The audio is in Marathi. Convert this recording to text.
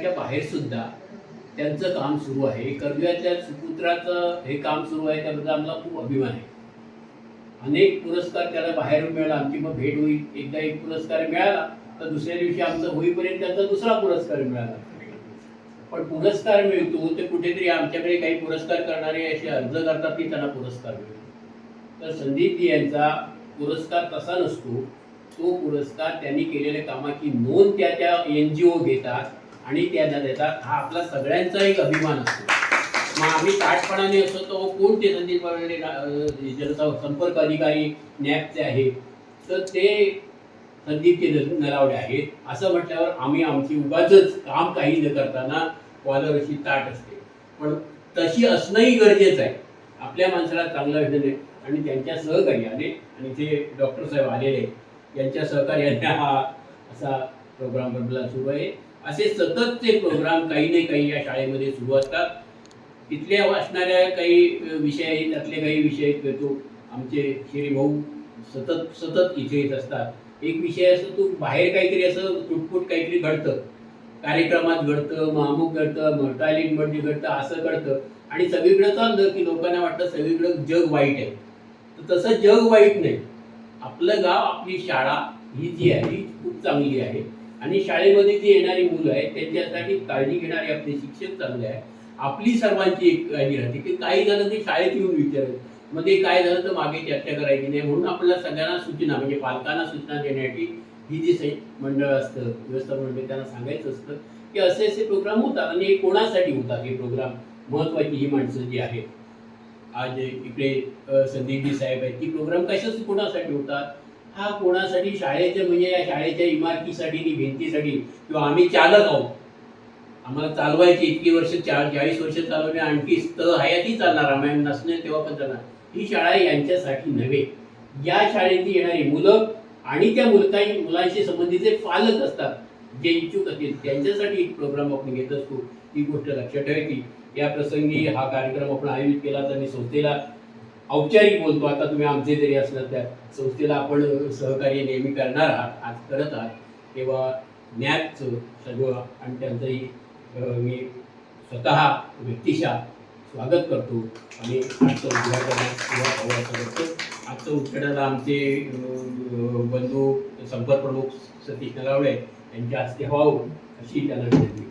शहराच्या बाहेर सुद्धा त्यांचं काम सुरू आहे. कर्व्यातल्या सुपुत्राचं हे काम सुरू आहे, त्याबद्दल आम्हाला खूप अभिमान आहे. अनेक पुरस्कार त्याला बाहेरून मिळाला. आमची मग भेट होईल, एकदा एक पुरस्कार मिळाला तर दुसऱ्या दिवशी आमचं होईपर्यंत त्यांचा दुसरा पुरस्कार मिळाला. पण पुरस्कार मिळतो ते कुठेतरी आमच्याकडे काही पुरस्कार करणारे असे अर्ज करतात की त्यांना पुरस्कार मिळतो. तर संदीपजी यांचा पुरस्कार तसा नसतो. तो पुरस्कार त्यांनी केलेल्या कामाची नोंद त्या NGO घेतात आणि त्या देतात. हा आपला सगळ्यांचा एक अभिमान असतो. मग आम्ही ताटपणाने असतो तो कोण ते संदीप जनसंपर्क अधिकारी नॅपचे आहेत, तर ते संदीपचे नलावडे आहेत. असं म्हटल्यावर आम्ही आमची उगाचच काम काही न करताना कॉलर अशी ताट असते, पण तशी असणंही गरजेचं आहे. आपल्या माणसाला चांगलं भेटणे आणि त्यांच्या सहकार्याने आणि ते डॉक्टर साहेब आलेले यांच्या सहकार्याने हा असा प्रोग्राम बनला सुरू आहे. असे सततचे प्रोग्राम काही ना काही या शाळेमध्ये सुरू असतात. तिथल्या वाचणाऱ्या काही विषय आहेत, त्यातले काही विषय घेतो. आमचे श्री भाऊ सतत इथे येत असतात. एक विषय असतो तो बाहेर काहीतरी असं तुटपुट काहीतरी घडतं, कार्यक्रमात घडतं, मग अमुक घडतं, मग टॉयलेटमध्ये घडतं, असं घडतं आणि सगळीकडं चाललं की लोकांना वाटतं सगळीकडं जग वाईट आहे. तर तसं जग वाईट नाही. आपलं गाव, आपली शाळा ही जी आहे ही खूप चांगली आहे आणि शाळेमध्ये जी येणारी मुलं आहेत त्यांच्यासाठी काळजी घेणारे आपले शिक्षक चांगले आहे. आपली सर्वांची एक काळजी राहते की काही झालं ते शाळेत येऊन विचारायचं, मध्ये काय झालं तर मागे चर्चा करायची नाही. म्हणून आपल्याला सगळ्यांना सूचना म्हणजे पालकांना सूचना देण्यासाठी ही जी मंडळ असतं, व्यवस्थापन मंडळ, त्यांना सांगायचं असतं की असे असे प्रोग्राम होतात आणि हे कोणासाठी होतात. हे प्रोग्राम महत्त्वाची ही माणसं जी आहेत आज इकडे संदीपजी साहेब आहेत, ती प्रोग्राम कशाच कोणासाठी होतात. हा कोणासाठी, शाळेच्या म्हणजे या शाळेच्या इमारतीसाठी आणि भिंतीसाठी, किंवा आम्ही चालक आहोत, आम्हाला चालवायची इतकी वर्ष 40 वर्ष चालवणे, आणखी हयाती चालणार, रामायण नसणे तेव्हा पण चालणार. ही शाळा यांच्यासाठी नव्हे, या शाळेत येणारी मुलं आणि त्या मुलांशी संबंधित पालक असतात जे इच्छुक असतील त्यांच्यासाठी एक प्रोग्राम आपण घेत असतो. ही गोष्ट लक्षात ठेवायची. या प्रसंगी हा कार्यक्रम आपण आयोजित केला तर मी संस्थेला औपचारिक बोलतो. आता तुम्ही आमचे जरी असलं त्या संस्थेला आपण सहकार्य नेहमी करणार आहात, आज करत आहात, तेव्हा न्यायचं सगळं आणि त्यांचंही मी स्वतः व्यक्तिशः स्वागत करतो आणि आजचं उद्घाटनाला करतो. आजचं उद्घाटनाला आमचे बंधू संपर्क प्रमुख सतीश नलावडे यांच्या हस्ते व्हावं अशी त्यांना विनंती.